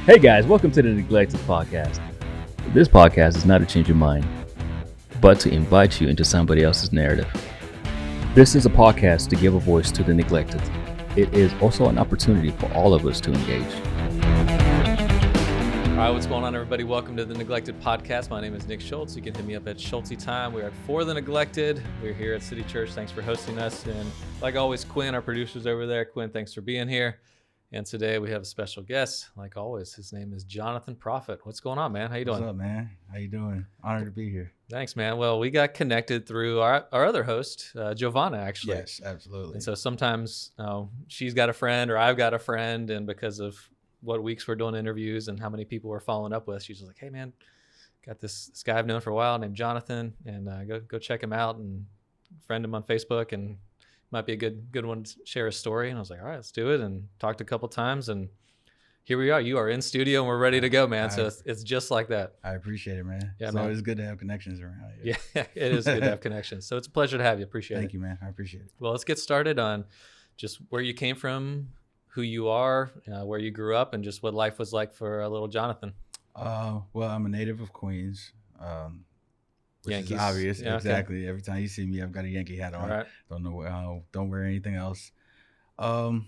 Hey guys, welcome to the Neglected Podcast. This podcast is not to change your mind, but to invite you into somebody else's narrative. This is a podcast to give a voice to the neglected. It is also an opportunity for all of us to engage. All right, what's going on, everybody? Welcome to the Neglected Podcast. My name is Nick Schultz. You can hit me up at Schultzy Time. We're at For the Neglected. We're here at City Church. Thanks for hosting us. And like always, Quinn, our producer's over there. Quinn, thanks for being here. And today we have a special guest, like always. His name is Jonathan Proffitt. What's going on, man? How you doing? What's up, man? How you doing? Honored to be here. Thanks, man. Well, we got connected through our other host, Giovanna, actually. Yes, absolutely. And so sometimes she's got a friend or I've got a friend, and because of what weeks we're doing interviews and how many people we're following up with, she's just like, hey, man, got this guy I've known for a while named Jonathan, and go check him out and friend him on Facebook, and might be a good one to share a story. And I was like, all right, let's do it. And talked a couple times, and here we are. You are in studio and we're ready to go, man. So it's just like that. I appreciate it, man. Yeah, it's man. always good to have connections around here. Yeah, it is good to have connections. So it's a pleasure to have you. Appreciate it. Thank you, man. I appreciate it. Well, let's get started on just where you came from, who you are, where you grew up, and just what life was like for a little Jonathan. Well, I'm a native of Queens. Which Yankees. is obvious. Yeah, exactly. okay. Every time you see me, I've got a Yankee hat on. All right. Don't wear anything else. I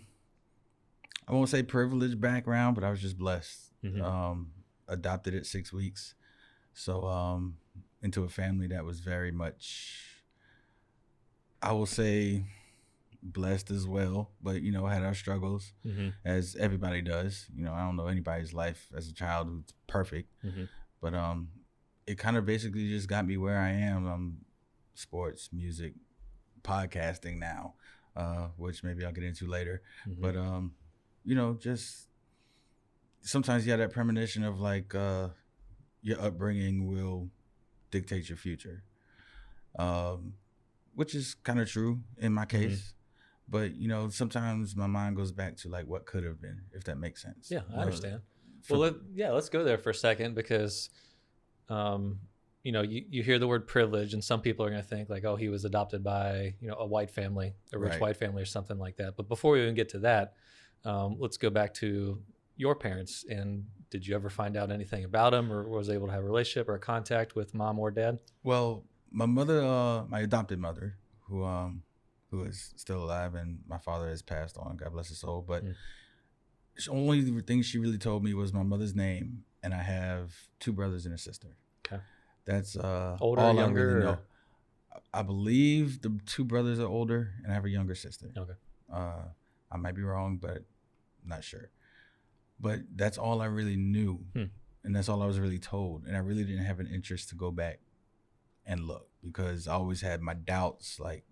won't say privileged background, but I was just blessed. Mm-hmm. Adopted at 6 weeks. So into a family that was very much, I will say, blessed as well, but had our struggles, Mm-hmm. as everybody does. I don't know anybody's life as a child who's perfect, Mm-hmm. but it kind of basically just got me where I am. Sports, music, podcasting now, which maybe I'll get into later. Mm-hmm. But just sometimes you have that premonition of like your upbringing will dictate your future, which is kind of true in my case. Mm-hmm. But sometimes my mind goes back to like what could have been, if that makes sense. Yeah, I understand. Let's go there for a second, because you hear the word privilege, and some people are going to think like, oh, he was adopted by a white family, a rich white family or something like that. But before we even get to that, let's go back to your parents. And did you ever find out anything about them, or was able to have a relationship or a contact with mom or dad? Well, my mother, my adopted mother, who is still alive, and my father has passed on, God bless his soul, but the only thing she really told me was my mother's name, and I have 2 brothers and a sister. Okay. That's older, all younger, I really know. I believe the 2 brothers are older, and I have a younger sister. Okay. I might be wrong, but not sure. But that's all I really knew, and that's all I was really told. And I really didn't have an interest to go back and look, because I always had my doubts, like,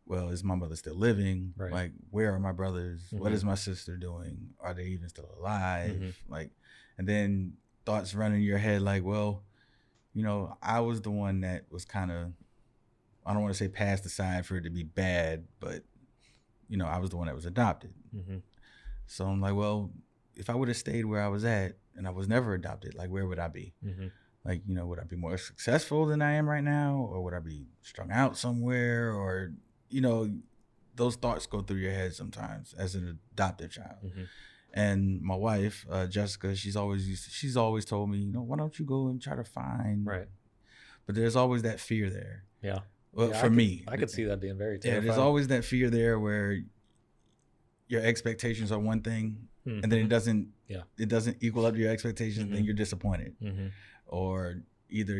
well, is my mother still living? Right. Like, where are my brothers? Mm-hmm. What is my sister doing? Are they even still alive? Mm-hmm. Like, and then thoughts run in your head like, well, I was the one that was kind of, I don't want to say passed aside for it to be bad, but, I was the one that was adopted. Mm-hmm. So I'm like, well, if I would have stayed where I was at and I was never adopted, like, where would I be? Mm-hmm. Like, would I be more successful than I am right now? Or would I be strung out somewhere? Or, those thoughts go through your head sometimes as an adopted child. Mm-hmm. And my wife, Jessica, she's always told me, why don't you go and try to find. Right. But there's always that fear there. Yeah. Well, yeah, for me. I could see that being very terrifying. Yeah, there's always that fear there where your expectations are one thing, and then it doesn't equal up to your expectations, and then you're disappointed. Mm-hmm. Or either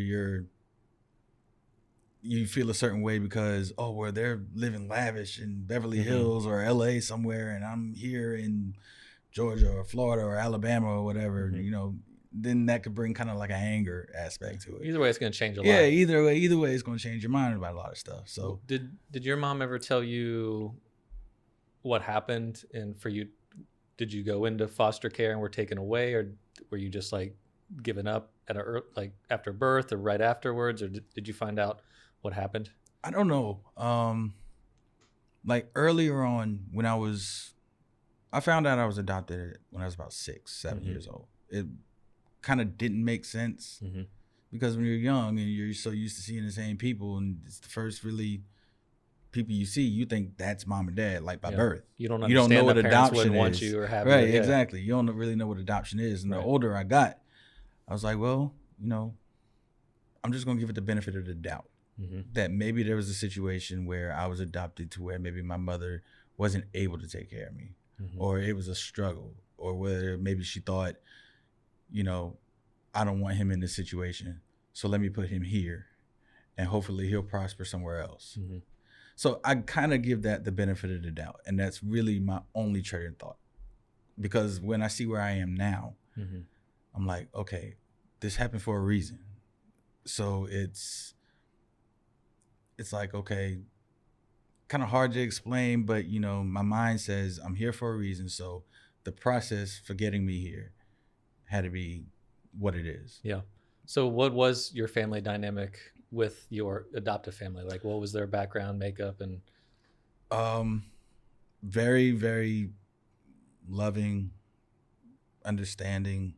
you feel a certain way because, they're living lavish in Beverly Hills or LA somewhere, and I'm here in Georgia or Florida or Alabama or whatever, then that could bring kind of like an anger aspect to it. Either way, it's going to change a lot. Yeah, either way, it's going to change your mind about a lot of stuff. So did your mom ever tell you what happened? And for you, did you go into foster care and were taken away, or were you just like given up at after birth or right afterwards, or did you find out what happened? I don't know. Like earlier on when I found out I was adopted when I was about 6, 7 years old. It kind of didn't make sense because when you're young and you're so used to seeing the same people, and it's the first really people you see, you think that's mom and dad, like by Yeah. birth. You don't You don't know understand what that parents adoption wouldn't want is. you or have Right, you. Yeah. exactly. You don't really know what adoption is. And Right. the older I got, I was like, well, I'm just going to give it the benefit of the doubt that maybe there was a situation where I was adopted to where maybe my mother wasn't able to take care of me, or it was a struggle, or whether maybe she thought, I don't want him in this situation, so let me put him here and hopefully he'll prosper somewhere else. So I kind of give that the benefit of the doubt. And that's really my only train of thought. Because when I see where I am now, I'm like, okay, this happened for a reason. So it's like, okay, kind of hard to explain, but my mind says I'm here for a reason. So the process for getting me here had to be what it is. Yeah. So what was your family dynamic with your adoptive family? Like, what was their background, makeup, and? Very, very loving, understanding,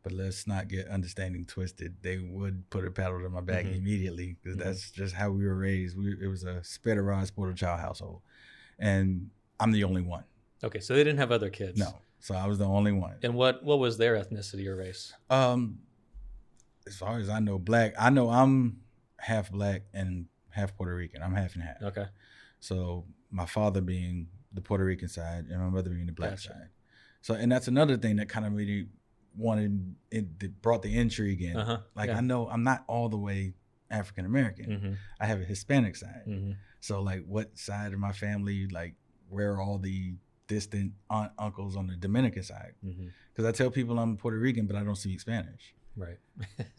but let's not get understanding twisted. They would put a paddle to my back immediately because that's just how we were raised. It was a spit a rod, spoiled child household, and I'm the only one. Okay, so they didn't have other kids. No, so I was the only one. And what was their ethnicity or race? As far as I know, black. I know I'm half black and half Puerto Rican. I'm half and half. Okay. So my father being the Puerto Rican side and my mother being the black Gotcha. side. So, and that's another thing that kind of really brought the intrigue in. Like, Yeah. I know I'm not all the way African American. I have a Hispanic side. So like, what side of my family, like, where are all the distant aunt, uncles on the Dominican side? Because I tell people I'm Puerto Rican, but I don't speak Spanish. Right.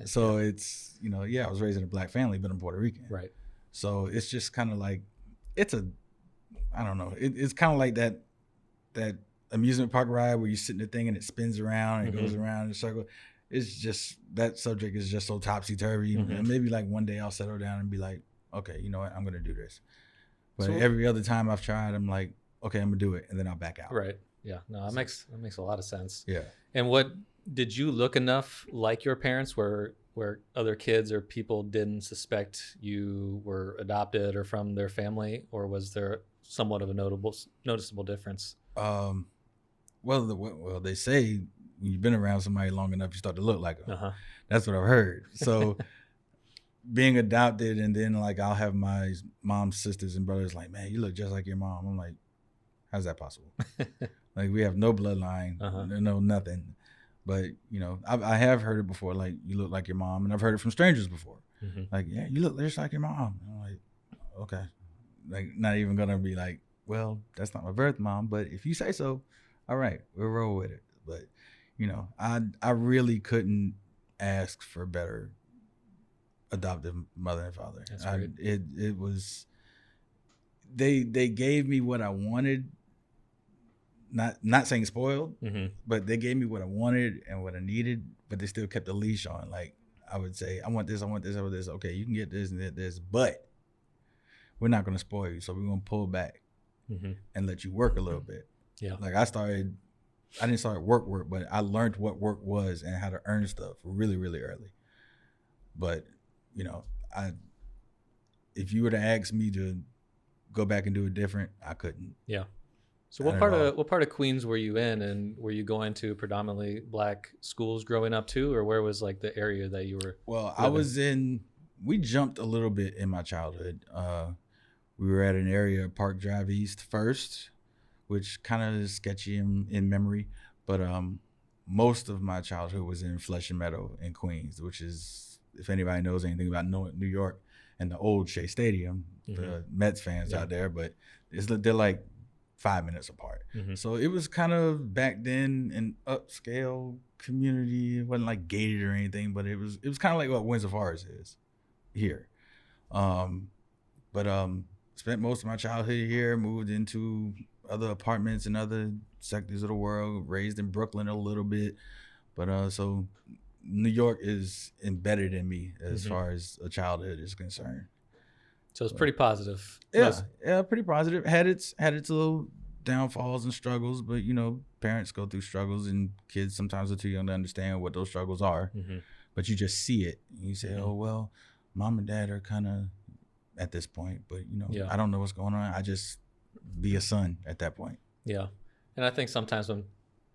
So it's, I was raised in a black family, but I'm Puerto Rican. Right. So it's just kind of like, I don't know. It's kind of like that amusement park ride where you sit in the thing and it spins around and it goes around in a circle. It's just, that subject is just so topsy-turvy. And maybe like one day I'll settle down and be like, okay, you know what? I'm going to do this. But every other time I've tried, I'm like, okay, I'm going to do it. And then I'll back out. Right. Yeah. No, that makes a lot of sense. Yeah. And what did you look enough like your parents where other kids or people didn't suspect you were adopted or from their family, or was there somewhat of a noticeable difference? Well, they say when you've been around somebody long enough, you start to look like them. That's what I've heard. So being adopted, and then like I'll have my mom's sisters and brothers like, man, you look just like your mom. I'm like, how's that possible? Like, we have no bloodline, no nothing. But, I have heard it before, like, you look like your mom. And I've heard it from strangers before. Like, yeah, you look just like your mom. And I'm like, okay. Like, not even going to be like, well, that's not my birth mom. But if you say so, all right, we'll roll with it. But, I really couldn't ask for better adoptive mother and father. That's great. It was, they gave me what I wanted. Not saying spoiled, but they gave me what I wanted and what I needed, but they still kept the leash on. Like, I would say, I want this, I want this, I want this. Okay, you can get this and this, but we're not going to spoil you. So we're going to pull back and let you work a little bit. Yeah. Like, I didn't start work, but I learned what work was and how to earn stuff really, really early. But, if you were to ask me to go back and do it different, I couldn't. Yeah. So what part of Queens were you in, and were you going to predominantly black schools growing up too, or where was like the area that you were? Well, we jumped a little bit in my childhood. We were at an area, Park Drive East first, which kind of is sketchy in memory, but most of my childhood was in Flushing Meadow in Queens, which is, if anybody knows anything about New York and the old Shea Stadium, the Mets fans out there, but they're like 5 minutes apart. So it was kind of back then an upscale community. It wasn't like gated or anything, but it was kind of like what Windsor Forest is here. But spent most of my childhood here, moved into other apartments in other sectors of the world, raised in Brooklyn a little bit. But so New York is embedded in me as far as a childhood is concerned. So it's pretty positive. Yeah, pretty positive. Had its little downfalls and struggles, but parents go through struggles, and kids sometimes are too young to understand what those struggles are. But you just see it, and you say, "Oh well, mom and dad are kind of at this point, but Yeah. I don't know what's going on. I just be a son at that point. Yeah. And I think sometimes when,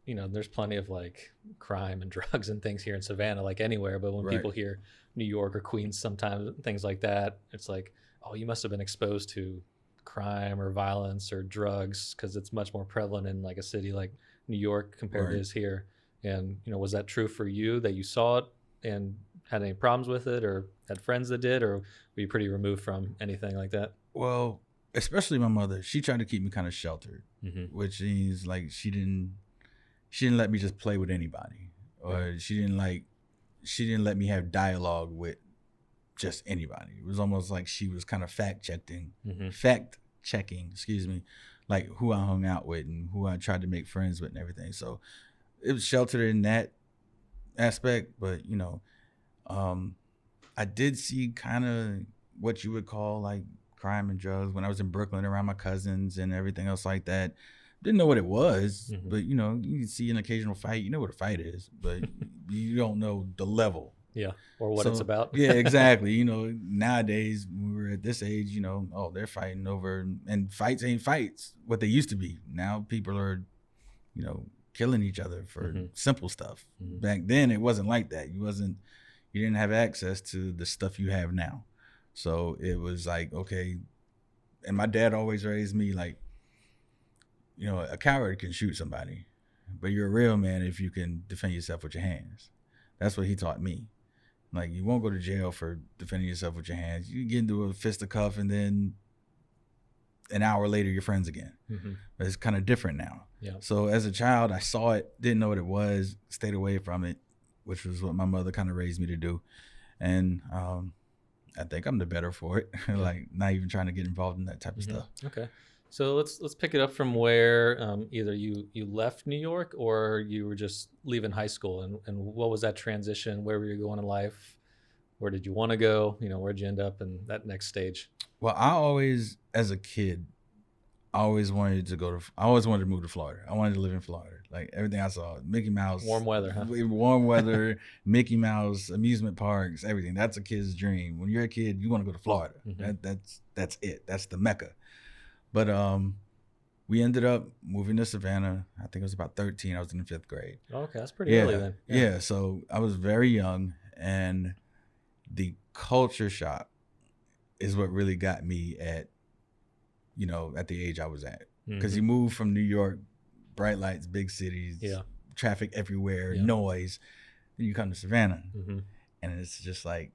there's plenty of like crime and drugs and things here in Savannah, like anywhere. But when Right. people hear New York or Queens, sometimes things like that, it's like, oh, you must have been exposed to crime or violence or drugs, because it's much more prevalent in like a city like New York compared Right. to is here. And, was that true for you, that you saw it and had any problems with it, or had friends that did, or were you pretty removed from anything like that? Well, especially my mother, she tried to keep me kind of sheltered, which means like she didn't let me just play with anybody, or Right. she didn't let me have dialogue with just anybody. It was almost like she was kind of fact checking, like who I hung out with and who I tried to make friends with and everything. So it was sheltered in that aspect, but I did see kind of what you would call like crime and drugs when I was in Brooklyn around my cousins and everything else like that. Didn't know what it was, but you see an occasional fight. You know what a fight is, but you don't know the level. Yeah. Or what it's about. Yeah, exactly. Nowadays when we were at this age, they're fighting over, and fights ain't fights what they used to be. Now people are, killing each other for simple stuff. Back then it wasn't like that. You didn't have access to the stuff you have now. So it was like, okay. And my dad always raised me like, a coward can shoot somebody, but you're a real man if you can defend yourself with your hands. That's what he taught me. Like, you won't go to jail for defending yourself with your hands. You get into a fisticuff and then an hour later you're friends again. But it's kind of different now. Yeah. So as a child, I saw it, didn't know what it was, stayed away from it, which was what my mother kind of raised me to do. And I think I'm the better for it. Like, not even trying to get involved in that type of stuff. Okay. So let's pick it up from where either you left New York or you were just leaving high school, and what was that transition? Where were you going in life? Where did you want to go? Where'd you end up in that next stage? Well, I always, as a kid, I always wanted to move to Florida. I wanted to live in Florida. Like, everything I saw, Mickey Mouse. Warm weather, huh? Warm weather, Mickey Mouse, amusement parks, everything. That's a kid's dream. When you're a kid, you want to go to Florida. That's it. That's the Mecca. But we ended up moving to Savannah. I think it was about 13. I was in the 5th grade. Okay, that's pretty early then. Yeah, so I was very young, and the culture shock is what really got me at the age I was at. Because you move from New York, bright lights, big cities, traffic everywhere, noise. Then you come to Savannah, and it's just like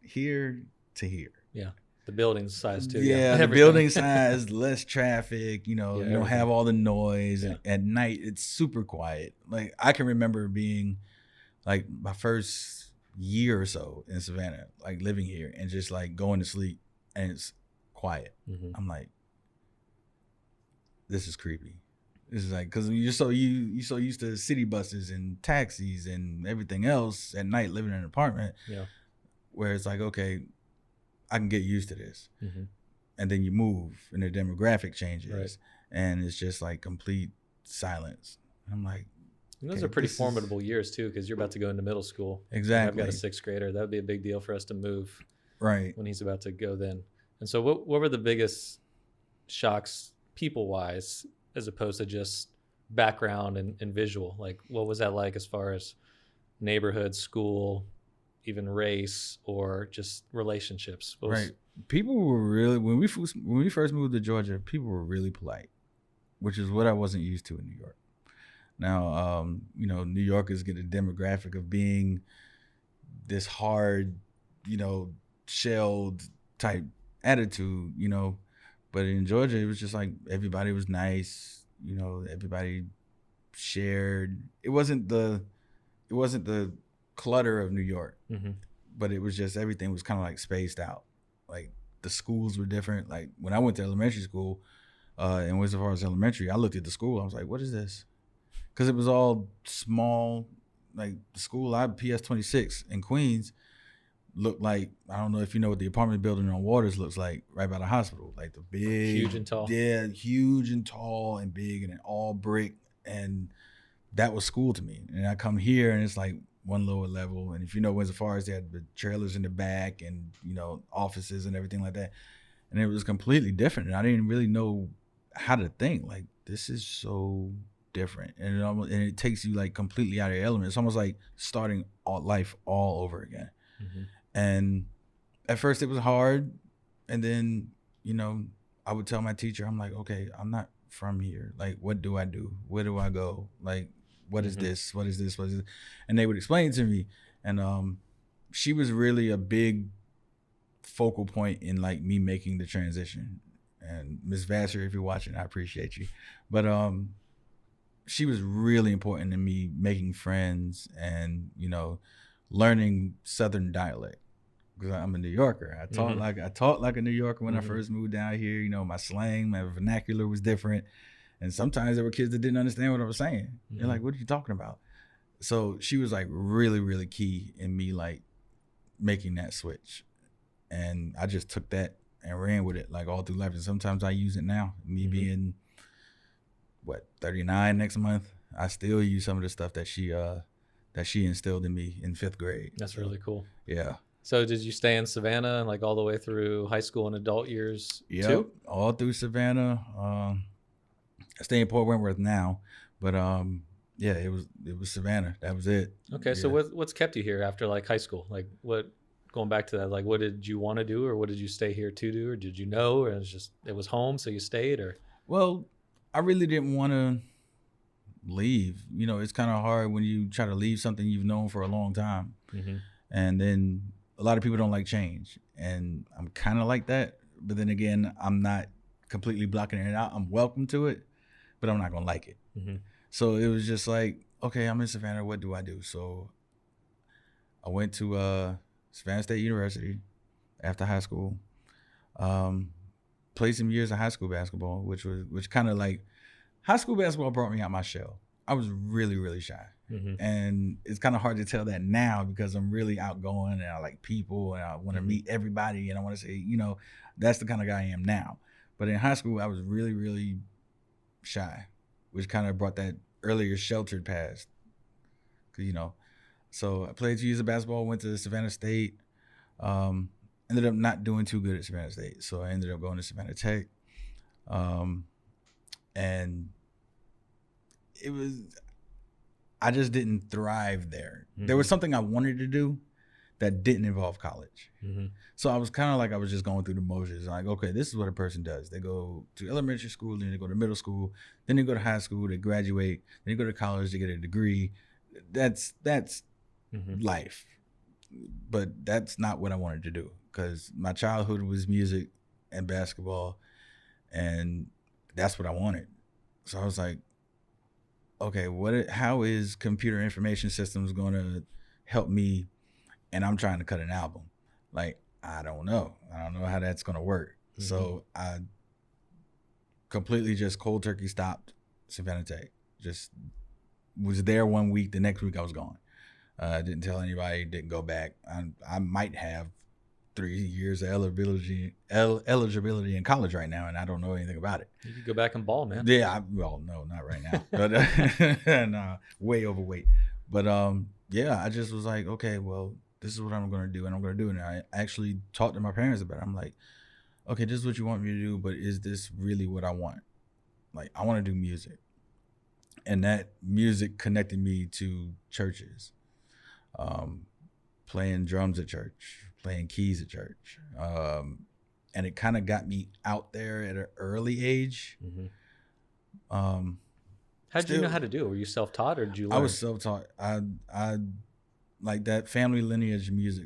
here to here. Yeah. The building size too. Yeah, the building size, less traffic, you don't have all the noise. Yeah. At night, it's super quiet. Like, I can remember being like my first year or so in Savannah, like living here and just like going to sleep and it's quiet. I'm like, this is creepy. This is like, because you're so used to city buses and taxis and everything else at night, living in an apartment. Yeah. Where it's like, okay, I can get used to this. And then you move and the demographic changes, and it's just like complete silence. I'm like, and those are pretty formidable years too, because you're about to go into middle school. Exactly. I've got a 6th grader. That would be a big deal for us to move when he's about to go then. And so what were the biggest shocks people wise, as opposed to just background and visual? Like, what was that like as far as neighborhood, school, even race, or just relationships? People were really, when we first moved to Georgia, people were really polite, which is what I wasn't used to in New York. Now, New Yorkers get a demographic of being this hard, shelled type attitude, but in Georgia, it was just like everybody was nice, everybody shared. It wasn't the clutter of New York, but it was just, everything was kind of like spaced out. Like, the schools were different. Like, when I went to elementary school, in Wizard Falls Elementary, I looked at the school. I was like, what is this? Because it was all small. Like, the school, PS 26 in Queens, looked like, I don't know if you know what the apartment building on Waters looks like, right by the hospital. Like, the big, huge and tall. Yeah, huge and tall and big, and all brick. And that was school to me. And I come here and it's like one lower level. And if you know Windsor Forest, they had the trailers in the back and, you know, offices and everything like that. And it was completely different. And I didn't really know how to think. Like, this is so different. And it takes you like completely out of your element. It's almost like starting life all over again. Mm-hmm. And at first it was hard. And then, you know, I would tell my teacher, I'm like, okay, I'm not from here. Like, what do I do? Where do I go? Like, what is this? What is this? What is this? And they would explain to me. And she was really a big focal point in like me making the transition. And Miss Vassar, if you're watching, I appreciate you. But she was really important in me making friends and, you know, learning Southern dialect. Because I'm a New Yorker. I talk like a New Yorker when I first moved down here. You know, my slang, my vernacular was different. And sometimes there were kids that didn't understand what I was saying. They're like, what are you talking about? So she was like really, really key in me like making that switch. And I just took that and ran with it like all through life. And sometimes I use it now. Me being, 39 next month, I still use some of the stuff that she instilled in me in 5th grade. That's really cool. Yeah. So did you stay in Savannah like all the way through high school and adult years too? All through Savannah. I stay in Port Wentworth now, but yeah, it was Savannah. That was it. Okay, so what's kept you here after like high school? Like going back to that, like what did you want to do, or what did you stay here to do, or did you know, or it was home so you stayed, or? Well, I really didn't want to leave. You know, it's kind of hard when you try to leave something you've known for a long time, and then a lot of people don't like change, and I'm kind of like that. But then again, I'm not completely blocking it out. I'm welcome to it, but I'm not gonna like it. So it was just like, okay, I'm in Savannah. What do I do? So I went to Savannah State University after high school. Played some years of high school basketball, which kind of like, high school basketball brought me out my shell. I was really, really shy. And it's kind of hard to tell that now because I'm really outgoing and I like people and I want to meet everybody and I want to say, you know, that's the kind of guy I am now. But in high school, I was really, really shy, which kind of brought that earlier sheltered past. Cause, you know, so I played 2 years of basketball, went to Savannah State, ended up not doing too good at Savannah State. So I ended up going to Savannah Tech. And I just didn't thrive there. There was something I wanted to do that didn't involve college. So I was kind of like, I was just going through the motions. Like, okay, this is what a person does. They go to elementary school, then they go to middle school, then they go to high school, they graduate, then they go to college, they get a degree. That's life. But that's not what I wanted to do because my childhood was music and basketball, and that's what I wanted. So I was like, okay, how is computer information systems going to help me? And I'm trying to cut an album. Like, I don't know how that's going to work. So I completely just cold turkey stopped Savannah Tech. Just was there 1 week. The next week I was gone. Didn't tell anybody, didn't go back. I might have 3 years of eligibility in college right now, and I don't know anything about it. You could go back and ball, man. Yeah, well, no, not right now. But no, way overweight. But yeah, I just was like, okay, well, this is what I'm going to do, and I'm going to do it. And I actually talked to my parents about it. I'm like, okay, this is what you want me to do, but is this really what I want? Like, I want to do music. And that music connected me to churches, playing drums at church, playing keys at church. And it kind of got me out there at an early age. How did you know how to do it? Were you self-taught or did you learn? I was self-taught. I like that family lineage of music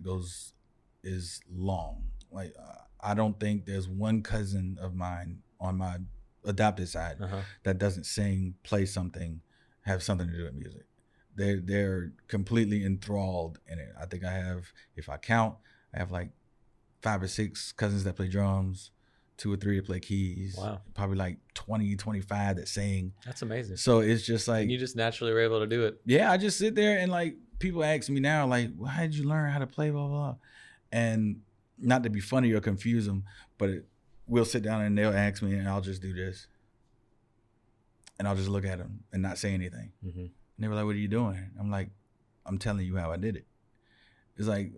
is long. Like, I don't think there's one cousin of mine on my adopted side that doesn't sing, play something, have something to do with music. They're completely enthralled in it. I think I have, if I count, I have like 5 or 6 cousins that play drums, 2 or 3 that play keys. Wow. Probably like 20, 25 that sing. That's amazing. So it's just like, and you just naturally were able to do it. Yeah, I just sit there and like people ask me now, like, well, how did you learn how to play, blah, blah. And not to be funny or confuse them, but we'll sit down and they'll ask me and I'll just do this. And I'll just look at them and not say anything. And they were like, what are you doing? I'm like, I'm telling you how I did it. It's like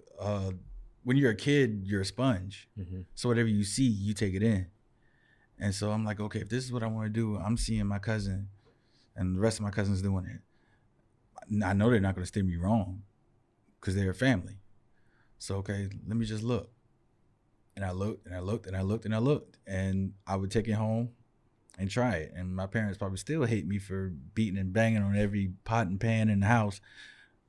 when you're a kid, you're a sponge. Mm-hmm. So whatever you see, you take it in. And so I'm like, okay, if this is what I want to do, I'm seeing my cousin and the rest of my cousins doing it. I know they're not going to steer me wrong because they're a family. So, okay, let me just look. And I looked and I looked and I looked and I looked. And I would take it home and try it. And my parents probably still hate me for beating and banging on every pot and pan in the house.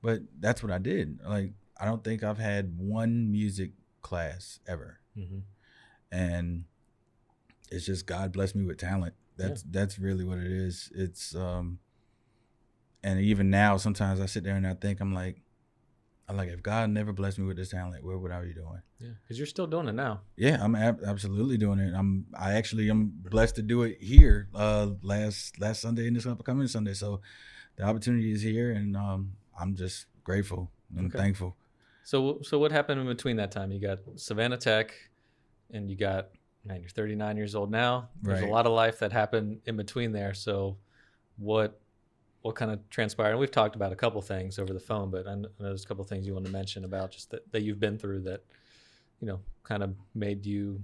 But that's what I did. Like, I don't think I've had one music class ever. Mm-hmm. And it's just God blessed me with talent. That's really what it is. It's and even now sometimes I sit there and I think I'm like if God never blessed me with this talent, what would I be doing? Yeah, because you're still doing it now. Yeah, I'm absolutely doing it. I'm blessed to do it here last Sunday and this upcoming Sunday. So the opportunity is here, and I'm just grateful and thankful. So what happened in between that time? You got Savannah Tech, and you got, man, you're 39 years old now. There's a lot of life that happened in between there. So what kind of transpired? And we've talked about a couple things over the phone, but I know there's a couple things you want to mention about just that you've been through that, you know, kind of made you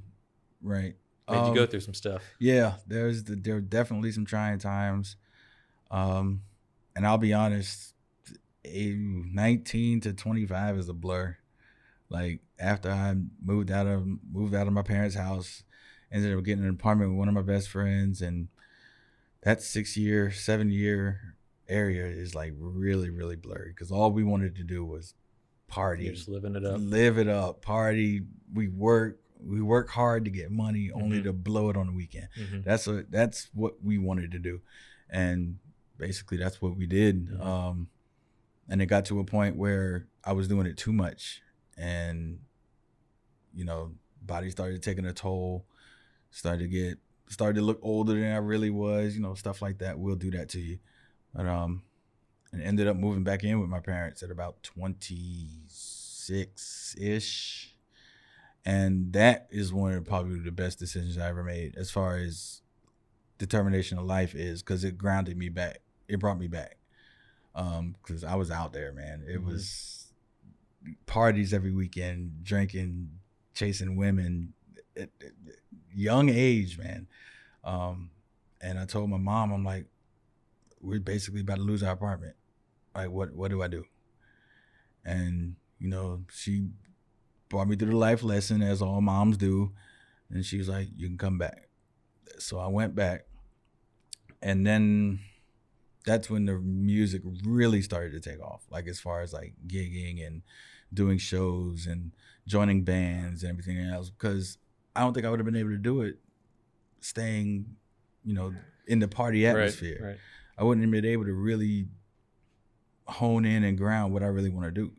go through some stuff. Yeah, there were definitely some trying times. And I'll be honest, 19 to 25 is a blur. Like, after I moved out of my parents' house, ended up getting an apartment with one of my best friends, and that 7-year area is like really, really blurry because all we wanted to do was party. You're just living it up. Live it up, party. We work hard to get money, only to blow it on the weekend. Mm-hmm. That's what we wanted to do, and basically that's what we did. Mm-hmm. And it got to a point where I was doing it too much, and you know, body started taking a toll. Started to look older than I really was. You know, stuff like that will do that to you. But and ended up moving back in with my parents at about 26-ish. And that is one of probably the best decisions I ever made as far as determination of life is, because it grounded me back. It brought me back. Because I was out there, man. It was parties every weekend, drinking, chasing women, young age, man. And I told my mom, I'm like, we're basically about to lose our apartment. Like, what do I do? And, you know, she brought me through the life lesson, as all moms do. And she was like, you can come back. So I went back. And then that's when the music really started to take off. Like, as far as like gigging and doing shows and joining bands and everything else. Because I don't think I would have been able to do it staying, you know, in the party atmosphere. Right. I wouldn't have been able to really hone in and ground what I really want to do.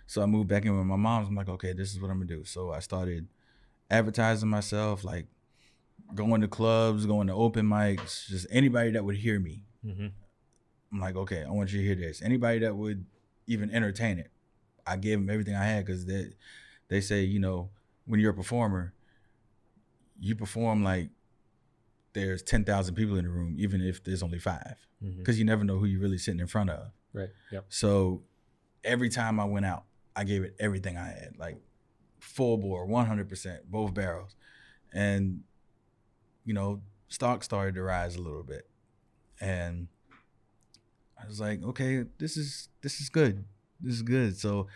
So I moved back in with my mom. I'm like, okay, this is what I'm gonna do. So I started advertising myself, like going to clubs, going to open mics, just anybody that would hear me. Mm-hmm. I'm like, okay, I want you to hear this. Anybody that would even entertain it, I gave them everything I had, because they say, you know, when you're a performer, you perform like there's 10,000 people in the room, even if there's only 5, because you never know who you're really sitting in front of. Right. Yep. So every time I went out, I gave it everything I had, like full bore, 100%, both barrels. And, you know, stock started to rise a little bit. And I was like, okay, this is good. This is good. So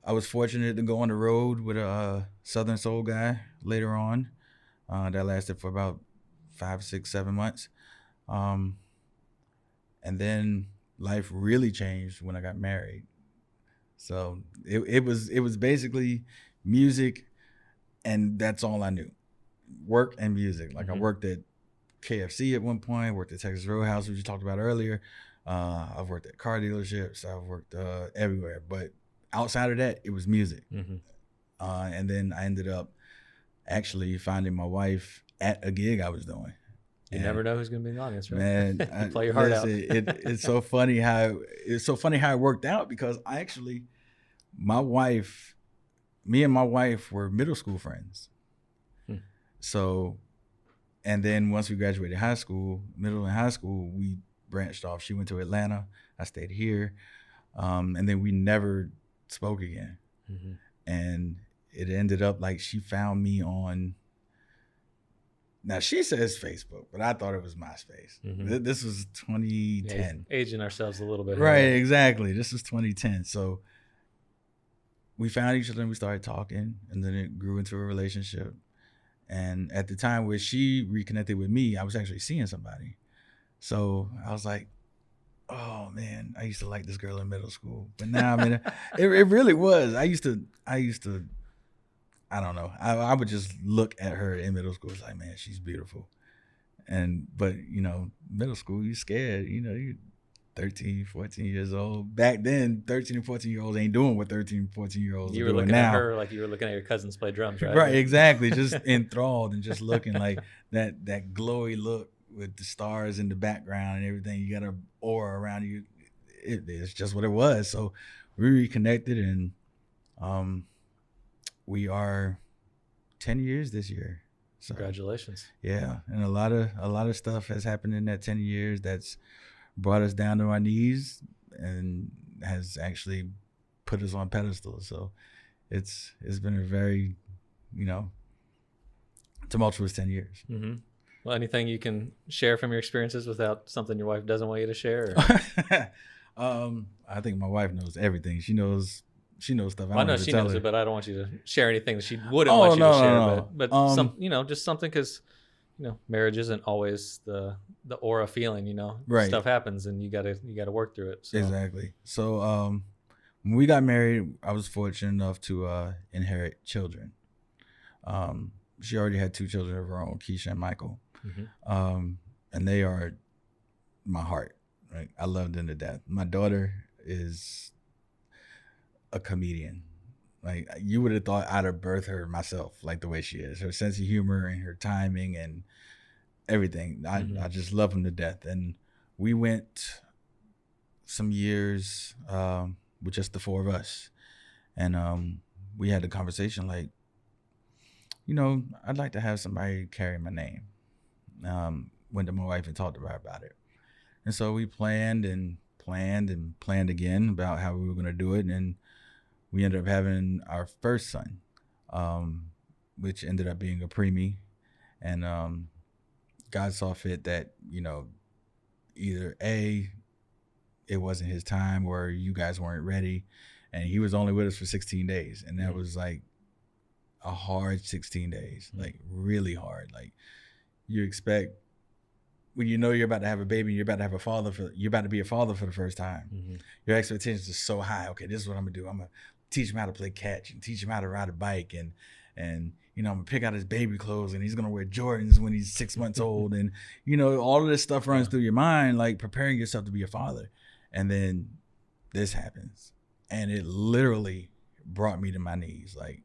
I was fortunate to go on the road with a Southern Soul guy later on. That lasted for about 5, 6, 7 months. And then life really changed when I got married. So it was basically music, and that's all I knew. Work and music. Like, I worked at KFC at one point, worked at Texas Roadhouse, which you talked about earlier. I've worked at car dealerships. I've worked everywhere. But outside of that, it was music. And then I ended up actually finding my wife at a gig I was doing. You never know who's going to be in the audience, right? Man, play your heart out. It's so funny how it worked out, because me and my wife were middle school friends. So, and then once we graduated middle and high school, we branched off. She went to Atlanta. I stayed here. And then we never spoke again. Mm-hmm. And it ended up like she found me on, now she says Facebook, but I thought it was MySpace. Mm-hmm. This was 2010. Yeah, aging ourselves a little bit. Right, here. exactly. This was 2010. So we found each other and we started talking, and then it grew into a relationship. And at the time where she reconnected with me, I was actually seeing somebody. So I was like, oh man, I used to like this girl in middle school. But now I mean, it really was. I used to, I don't know. I would just look at her in middle school. It's like, man, she's beautiful. But middle school, you're scared. You're 13, 14 years old. Back then, 13 and 14-year-olds ain't doing what 13 and 14-year-olds you are were doing looking now. at her like you were looking at your cousins play drums, right? Right, exactly. Just enthralled and just looking like that glowy look with the stars in the background and everything. You got an aura around you. It's just what it was. So we reconnected, and we are 10 years this year. So, congratulations. Yeah, and a lot of stuff has happened in that 10 years that's brought us down to our knees and has actually put us on pedestals. So it's been a very, tumultuous 10 years. Mm-hmm. Well, anything you can share from your experiences without something your wife doesn't want you to share? I think my wife knows everything. She knows stuff. I know she knows it, but I don't want you to share anything that she wouldn't want you to share. No. But some, just something, because marriage isn't always the aura feeling. Right. Stuff happens, and you gotta work through it. So. Exactly. So when we got married, I was fortunate enough to inherit children. She already had 2 children of her own, Keisha and Michael. Mm-hmm. And they are my heart. Right, I love them to death. My daughter is a comedian. Like, you would have thought I'd have birthed her myself, like the way she is. Her sense of humor and her timing and everything. I just love them to death. And we went some years with just the 4 of us. And we had the conversation like, I'd like to have somebody carry my name. Went to my wife and talked to her about it. And so we planned again about how we were going to do it. And we ended up having our first son, which ended up being a preemie. And God saw fit that, either A, it wasn't his time, or you guys weren't ready. And he was only with us for 16 days. And that was like a hard 16 days, like really hard. Like, you expect, when you're about to have a baby, you're about to be a father for the first time. Your expectations are so high. Okay, this is what I'm gonna do. I'm gonna teach him how to play catch and teach him how to ride a bike, and I'm gonna pick out his baby clothes, and he's gonna wear Jordans when he's 6 months old, and all of this stuff runs through your mind, like preparing yourself to be a father. And then this happens, and it literally brought me to my knees, like,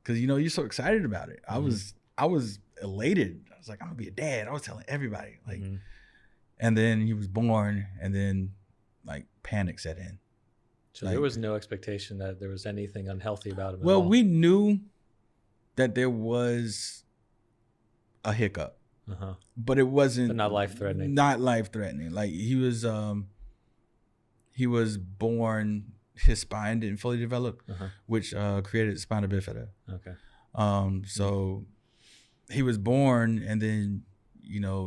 because you're so excited about it. I was elated. I was like, I'm gonna be a dad. I was telling everybody, like, and then he was born, and then like panic set in. So there was no expectation that there was anything unhealthy about him. Well, at all. we knew that there was a hiccup, but it wasn't. But not life-threatening. Not life-threatening. Like, he was born. His spine didn't fully develop, which created spina bifida. Okay. So he was born, and then,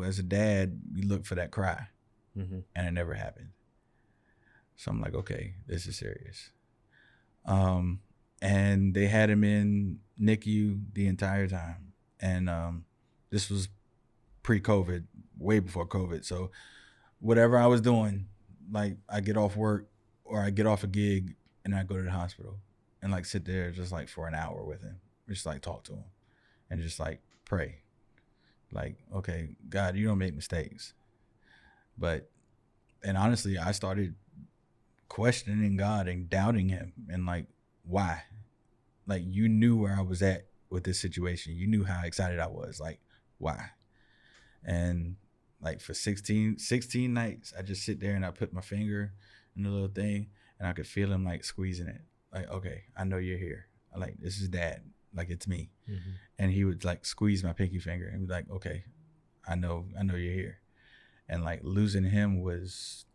as a dad, you look for that cry, and it never happened. So I'm like, okay, this is serious. And they had him in NICU the entire time. And this was pre-COVID, way before COVID. So whatever I was doing, like, I get off work or I get off a gig and I go to the hospital and like sit there just like for an hour with him, just like talk to him and just like pray. Like, okay, God, you don't make mistakes. And honestly, I started questioning God and doubting him, and like, why? Like, you knew where I was at with this situation. You knew how excited I was. Like, why? And like, for 16 nights, I just sit there and I put my finger in the little thing, and I could feel him like squeezing it. Like, okay, I know you're here. I like, this is Dad. Like, it's me. And he would like squeeze my pinky finger and be like, okay, I know you're here. And like, losing him was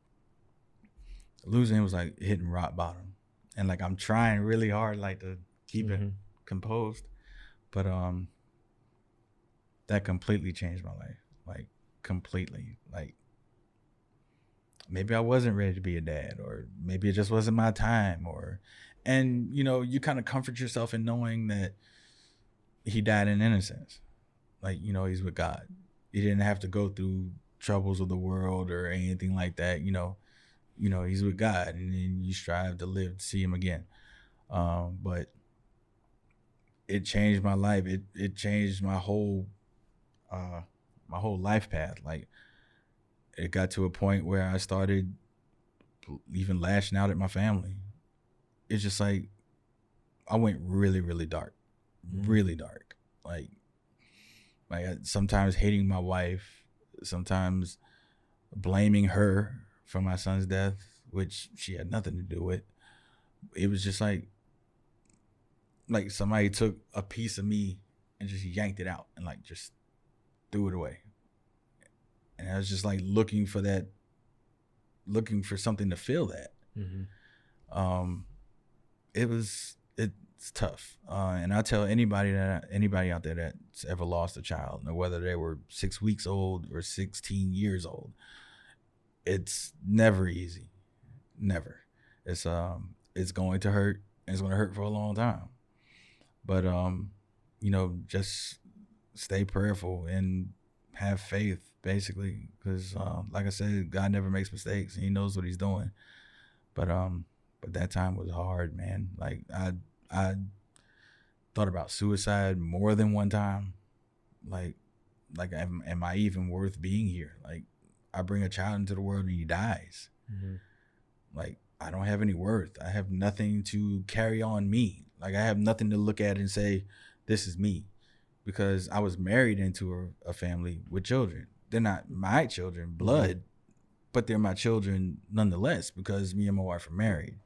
losing was like hitting rock bottom, and like I'm trying really hard like to keep it composed, but that completely changed my life, like completely. Like maybe I wasn't ready to be a dad, or maybe it just wasn't my time, and you know, you kind of comfort yourself in knowing that he died in innocence. Like, you know, he's with God. He didn't have to go through troubles of the world or anything like that. You know, he's with God, and then you strive to live to see him again. But it changed my life. It changed my whole life path. Like, it got to a point where I started even lashing out at my family. It's just like I went really, really dark, really dark. Like sometimes hating my wife, sometimes blaming her for my son's death, which she had nothing to do with. It was just like somebody took a piece of me and just yanked it out and like just threw it away. And I was just like looking for something to fill that. It's tough. And I tell anybody out there that's ever lost a child, whether they were 6 weeks old or 16 years old, it's never easy. Never. It's going to hurt, and it's going to hurt for a long time. But you know, just stay prayerful and have faith, basically, because like I said, God never makes mistakes, and he knows what he's doing. But that time was hard, man. Like I thought about suicide more than one time. Like am I even worth being here? Like, I bring a child into the world and he dies. Like, I don't have any worth. I have nothing to carry on me. Like, I have nothing to look at and say, this is me. Because I was married into a family with children. They're not my children, blood, but they're my children nonetheless, because me and my wife are married.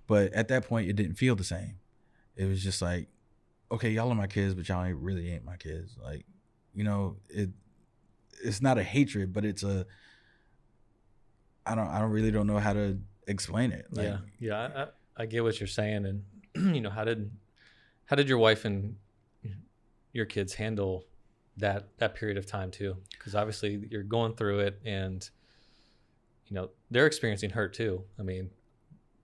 But at that point, it didn't feel the same. It was just like, okay, y'all are my kids, but y'all really ain't my kids. Like, you know, it's not a hatred, but it's a, I don't know how to explain it. Like, I get what you're saying. And you know, how did your wife and your kids handle that period of time too? Because obviously you're going through it, and you know, they're experiencing hurt too. I mean,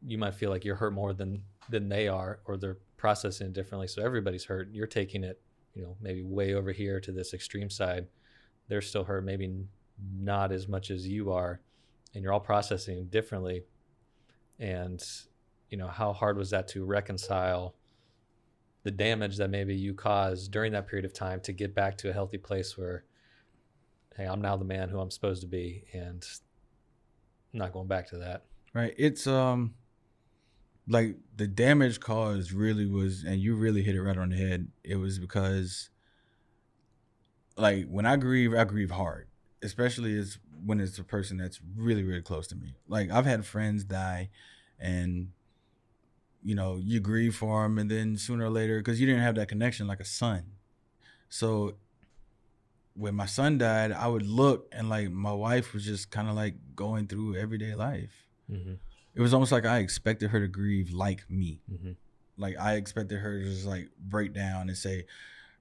you might feel like you're hurt more than they are, or they're processing it differently. So everybody's hurt. You're taking it, you know, maybe way over here to this extreme side. They're still hurt, maybe not as much as you are, and you're all processing it differently. And you know, how hard was that to reconcile the damage that maybe you caused during that period of time to get back to a healthy place where, hey, I'm now the man who I'm supposed to be, and I'm not going back to that. Right. It's like the damage caused really was, and you really hit it right on the head. It was because, like, when I grieve hard, especially when it's a person that's really, really close to me. Like, I've had friends die, and you know, you grieve for them, and then sooner or later, because you didn't have that connection like a son. So when my son died, I would look, and like my wife was just kind of like going through everyday life. It was almost like I expected her to grieve like me. Like, I expected her to just like break down and say,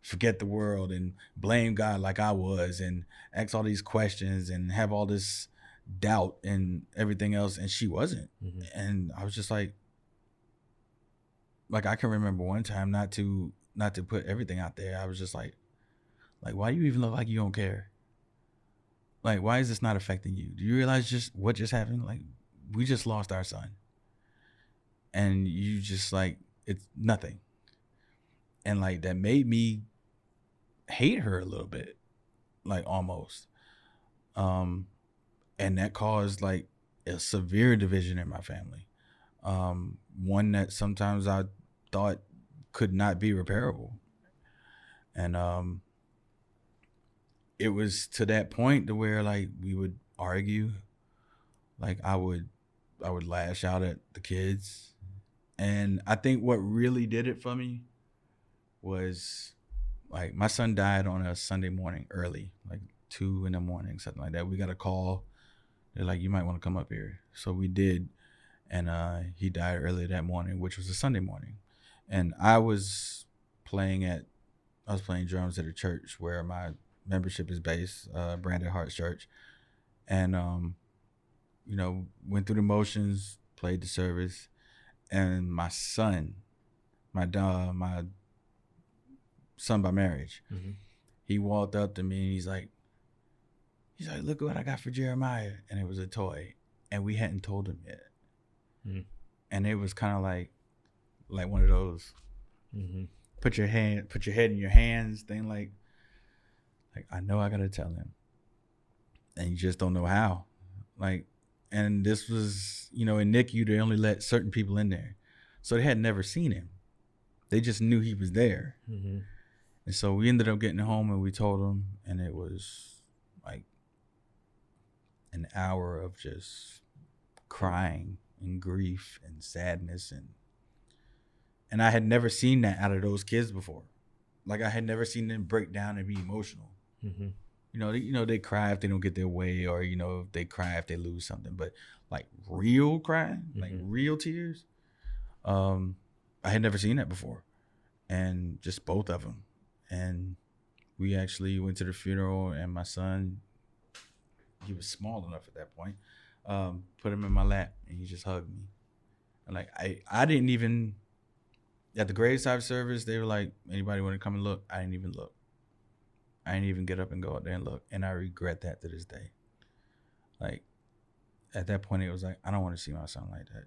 forget the world, and blame God like I was, and ask all these questions and have all this doubt and everything else. And she wasn't. And I was just like I can remember one time, not to put everything out there, I was just like, why do you even look like you don't care? Like, why is this not affecting you? Do you realize what just happened? Like, we just lost our son, and you just like, it's nothing. And like, that made me hate her a little bit, like, almost. And that caused like a severe division in my family. One that sometimes I thought could not be repairable. And it was to that point to where like we would argue. Like, I would lash out at the kids. And I think what really did it for me was, like, my son died on a Sunday morning early, like 2 a.m, something like that. We got a call. They're like, you might want to come up here. So we did. and he died early that morning, which was a Sunday morning. And I was playing drums at a church where my membership is based, Brandon Hart's Church, and went through the motions, played the service, and my son by marriage, he walked up to me and he's like, look what I got for Jeremiah. And it was a toy, and we hadn't told him yet. And it was kind of like one of those put your head in your hands thing, like I know I gotta tell him, and you just don't know how. And this was, in NICU, they only let certain people in there, so they had never seen him. They just knew he was there. And so we ended up getting home and we told him, and it was like an hour of just crying and grief and sadness, and I had never seen that out of those kids before. Like, I had never seen them break down and be emotional. They cry if they don't get their way, or if they cry if they lose something, but like real crying, like real tears, I had never seen that before. And just both of them. And we actually went to the funeral, and my son, he was small enough at that point, put him in my lap, and he just hugged me. And I didn't even, at the graveside service, they were like, anybody want to come and look? I didn't even look. I didn't even get up and go out there and look. And I regret that to this day. Like, at that point, it was like, I don't want to see my son like that.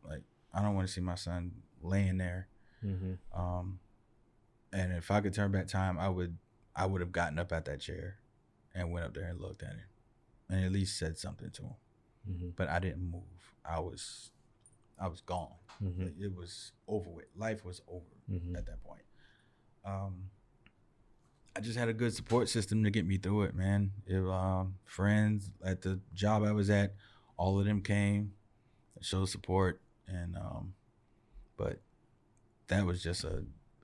Like, I don't want to see my son laying there. And if I could turn back time, I would have gotten up out that chair and went up there and looked at him and at least said something to him. But I didn't move. I was gone. It was over with. Life was over at that point. I just had a good support system to get me through it, man. Friends at the job I was at, all of them came and showed support, and but that was just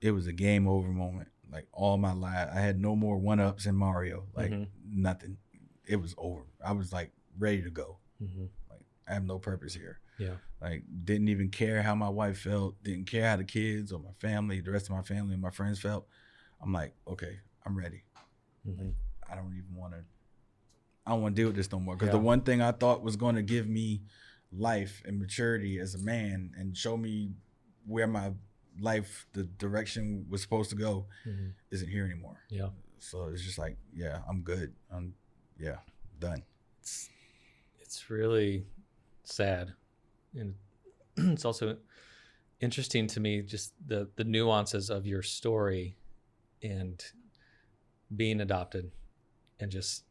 it was a game over moment. Like, all my life, I had no more one-ups in Mario. Like, nothing. It was over. I was like ready to go. Like, I have no purpose here. Yeah. Like, didn't even care how my wife felt. Didn't care how the kids or my family, the rest of my family and my friends felt. I'm like, okay, I'm ready. Like, I don't want to deal with this no more. Because the one thing I thought was going to give me life and maturity as a man and show me where my life, the direction was supposed to go, isn't here anymore. Yeah. So it's just like, yeah, I'm good. I'm done. It's really sad. And it's also interesting to me, just the nuances of your story and being adopted, and just